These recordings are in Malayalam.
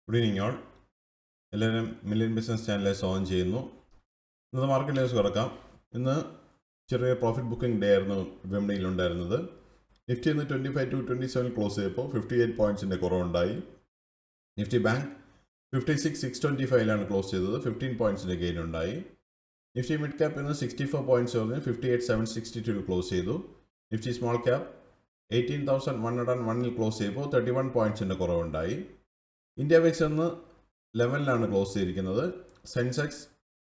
Good evening all. എല്ലാവരും മില്യൺ ബിസിനസ് ചാനലിലെ സ്വാഗതം ചെയ്യുന്നു. ഇന്നത്തെ മാർക്കറ്റ് ന്യൂസ് കിടക്കാം. ഇന്ന് ചെറിയ പ്രോഫിറ്റ് ബുക്കിംഗ് ഡേ ആയിരുന്നു വിപണിയിലുണ്ടായിരുന്നത്. നിഫ്റ്റി ഇന്ന് 25,227 ക്ലോസ് ചെയ്തപ്പോൾ 58 പോയിൻറ്റ്സിൻ്റെ കുറവുണ്ടായി. നിഫ്റ്റി ബാങ്ക് 56,625 ക്ലോസ് ചെയ്തത്, 15 പോയിൻറ്റ്സിൻ്റെ ഗെയിൻ ഉണ്ടായി. നിഫ്റ്റി മിഡ് ക്യാപ്പ് ഇന്ന് 64 പോയിൻറ്റ്സ് പറഞ്ഞ് 58,762 ക്ലോസ് ചെയ്തു. നിഫ്റ്റി സ്മോൾ ക്യാപ്പ് 18,101 ക്ലോസ് ചെയ്തപ്പോൾ 31 പോയിൻറ്റ്സിൻ്റെ കുറവുണ്ടായി. ഇന്ത്യ വിക്സ് ഇന്ന് 11 ക്ലോസ് ചെയ്തിരിക്കുന്നത്. സെൻസെക്സ്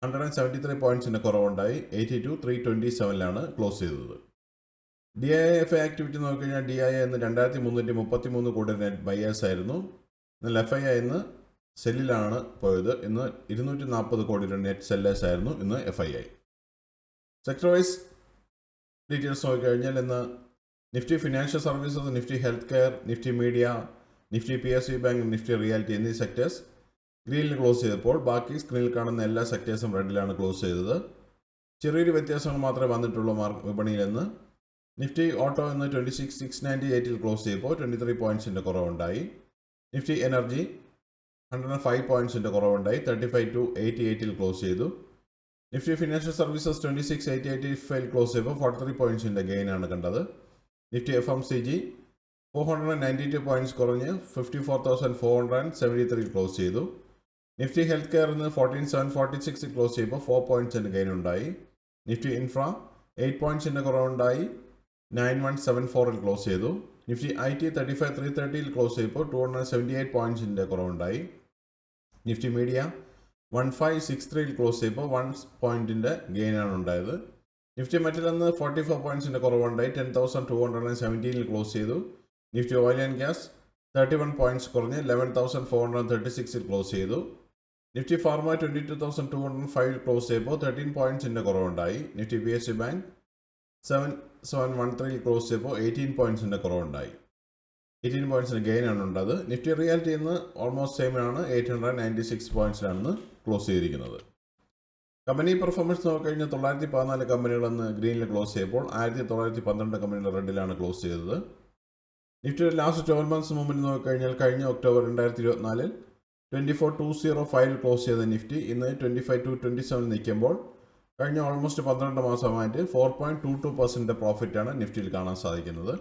173 പോയിൻറ്റ്സിൻ്റെ കുറവുണ്ടായി, 82,327 ക്ലോസ് ചെയ്തത്. DIF ആക്ടിവിറ്റി നോക്കിക്കഴിഞ്ഞാൽ DIA ഇന്ന് 2,333 കോടി നെറ്റ് ബയേഴ്സ് ആയിരുന്നു. എന്നാൽ FII ഇന്ന് സെല്ലിലാണ് പോയത്. ഇന്ന് 240 കോടി നെറ്റ് സെല്ലേഴ്സ് ആയിരുന്നു ഇന്ന് FII. സെക്ടർ വൈസ് ഡീറ്റെയിൽസ് നോക്കിക്കഴിഞ്ഞാൽ ഇന്ന് Nifty financial services, Nifty health care, Nifty media, Nifty PSU bank, Nifty reality എന്നീ സെക്ടേഴ്സ് ഗ്രീനിൽ ക്ലോസ് ചെയ്തപ്പോൾ ബാക്കി സ്ക്രീനിൽ കാണുന്ന എല്ലാ സെക്ടേഴ്സും റെഡിലാണ് ക്ലോസ് ചെയ്തത്. ചെറിയൊരു വ്യത്യാസങ്ങൾ മാത്രമേ വന്നിട്ടുള്ളൂ വിപണിയിൽ നിന്ന്. നിഫ്റ്റി ഓട്ടോ ഇന്ന് 26,698 ക്ലോസ് ചെയ്തപ്പോൾ 23 പോയിൻറ്റ്സിൻ്റെ കുറവുണ്ടായി. നിഫ്റ്റി എനർജി 105 പോയിൻറ്റ്സിൻ്റെ കുറവുണ്ടായി, 35,288 ക്ലോസ് ചെയ്തു. നിഫ്റ്റി ഫിനാൻഷ്യൽ സർവീസസ് 26,885 ക്ലോസ് ചെയ്തപ്പോൾ 43 പോയിൻറ്റ്സിൻ്റെ ഗെയിനാണ് കണ്ടത്. നിഫ്റ്റി FMCG 492 പോയിൻറ്റ്സ് കുറഞ്ഞ് 54,473 ക്ലോസ് ചെയ്തു. നിഫ്റ്റി ഹെൽത്ത് കെയറിന് 14,746 ക്ലോസ് ചെയ്യുമ്പോൾ 4 പോയിൻറ്റ്സിൻ്റെ ഗെയിൻ ഉണ്ടായി. നിഫ്റ്റി ഇൻഫ്ര 8 പോയിൻറ്റ്സിൻ്റെ കുറവുണ്ടായി, 9174 ക്ലോസ് ചെയ്തു. നിഫ്റ്റി IT 35,330 ക്ലോസ് ചെയ്യുമ്പോൾ 278 പോയിൻറ്റ്സിൻ്റെ കുറവുണ്ടായി. നിഫ്റ്റി മീഡിയ 1563 ക്ലോസ് ചെയ്യുമ്പോൾ 1 പോയിൻറ്റിൻ്റെ ഗെയിനാണ് ഉണ്ടായത്. നിഫ്റ്റി മെറ്റലെന്ന് 44 പോയിൻറ്റ്സിൻ്റെ കുറവുണ്ടായി, 10,217 ക്ലോസ് ചെയ്തു. Nifty oil and gas 31 points കുറഞ്ഞ് 11,436 ക്ലോസ് ചെയ്തു. നിഫ്റ്റി ഫാർമ 22,205 ക്ലോസ് ചെയ്തപ്പോൾ 13 പോയിൻറ്റ്സിൻ്റെ കുറവുണ്ടായി. നിഫ്റ്റി PSU ബാങ്ക് 7,713 ക്ലോസ് ചെയ്തപ്പോൾ 18 പോയിൻറ്റ്സിൻ്റെ കുറവുണ്ടായി. 18 പോയിൻറ്റ്സിൻ്റെ ഗെയിനാണ് ഉണ്ടായത്. നിഫ്റ്റി റിയാലിറ്റി ഇന്ന് ഓൾമോസ്റ്റ് സെയിം ആണ്, 896 പോയിൻറ്റ്സിലാണ് ക്ലോസ് ചെയ്തിരിക്കുന്നത്. കമ്പനി പെർഫോമൻസ് നോക്കിക്കഴിഞ്ഞാൽ 914 കമ്പനികളെന്ന് ഗ്രീനിൽ ക്ലോസ് ചെയ്യുമ്പോൾ 1912 കമ്പനികൾ റെഡിലാണ് ക്ലോസ് ചെയ്തത്. നിഫ്റ്റിയുടെ ലാസ്റ്റ് 12 മന്ത്സ് മൂവ്മെൻറ്റ് നോക്കിക്കഴിഞ്ഞാൽ കഴിഞ്ഞ ഒക്ടോബർ 2024 24,205 ക്ലോസ് ചെയ്ത നിഫ്റ്റി ഇന്ന് 25,227 നിൽക്കുമ്പോൾ കഴിഞ്ഞ ഓൾമോസ്റ്റ് 12 മാസമായിട്ട് 4.22% പ്രോഫിറ്റാണ് നിഫ്റ്റിയിൽ കാണാൻ സാധിക്കുന്നത്.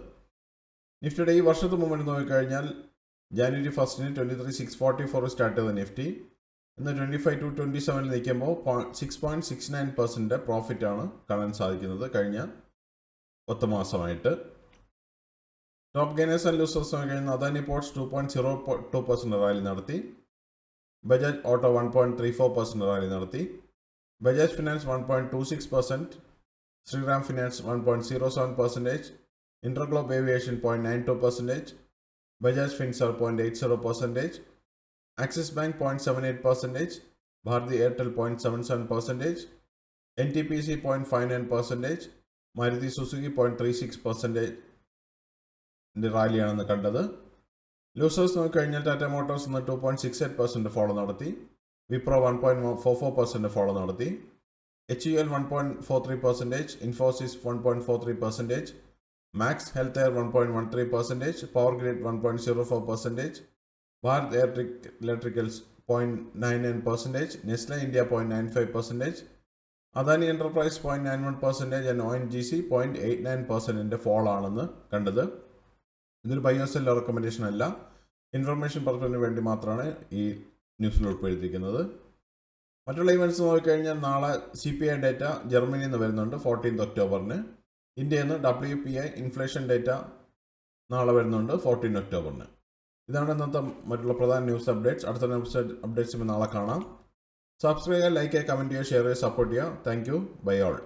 നിഫ്റ്റിയുടെ ഈ വർഷത്തെ മൂവ്മെൻറ്റ് നോക്കിക്കഴിഞ്ഞാൽ ജാനുവരി 1 23,644 സ്റ്റാർട്ട് ചെയ്ത നിഫ്റ്റി ഇന്ന് 25,227 നിൽക്കുമ്പോൾ 6.69% പ്രോഫിറ്റാണ് കാണാൻ സാധിക്കുന്നത് കഴിഞ്ഞ 10 മാസമായിട്ട്. ടോപ്പ് ഗെയിനേഴ്സ് ആൻഡ് ലൂസേഴ്സ് നോക്കിക്കഴിഞ്ഞാൽ അദാനി പോർട്സ് 2.02% റാലി നടത്തി. ബജാജ് ഓട്ടോ 1.34% റാലി നടത്തി. Bajaj finance 1.26%, Shriram finance 1.07%, InterGlobe aviation 0.92%, Bajaj Finserv 0.80%, Axis Bank 0.78%, Bharti Airtel 0.77%, NTPC 0.59%, Maruti Suzuki 0.36% റാലിയാണെന്ന് കണ്ടത്. ലൂസേഴ്സ് നോക്കിക്കഴിഞ്ഞാൽ ടാറ്റ മോട്ടോഴ്സ് ഇന്ന് 2.68% ഫോളോ നടത്തി. വിപ്രോ 1.44% ഫോളോ നടത്തി. HUL 1.43%, Infosys 1.43%, Max health care 1.13%, power grid 1.04%, Bharat electricals 0.99%, Nestle India 0.95%, Adani enterprise 0.91% and ONGC 0.89% fall ആണെന്ന് കണ്ടത്. ഇതൊരു ബൈ ഓർ സെൽ റെക്കമെൻഡേഷൻ അല്ല, ഇൻഫർമേഷൻ പർപ്പസിന് വേണ്ടി മാത്രമാണ് ഈ ന്യൂസിൽ ഉൾപ്പെടുത്തിയിരിക്കുന്നത്. മറ്റുള്ള ഇവൻറ്റ്സ് നോക്കിക്കഴിഞ്ഞാൽ നാളെ CPI ഡേറ്റ ജർമ്മനിയിൽ നിന്ന് വരുന്നുണ്ട് 14 ഒക്ടോബറിന്. ഇന്ത്യയിൽ നിന്ന് WPI ഇൻഫ്ലേഷൻ ഡേറ്റ നാളെ വരുന്നുണ്ട് 14 ഒക്ടോബറിന്. ഇതാണ് ഇന്നത്തെ മറ്റുള്ള പ്രധാന ന്യൂസ് അപ്ഡേറ്റ്സ്. അടുത്ത ന്യൂസ് അപ്ഡേറ്റ്സ് നാളെ കാണാം. സബ്സ്ക്രൈബ് ചെയ്യുക, ലൈക്ക് ചെയ്യുക, കമൻറ്റ് ചെയ്യുക, ഷെയർ ചെയ്യുക, സപ്പോർട്ട് ചെയ്യുക. Thank you. Bye all.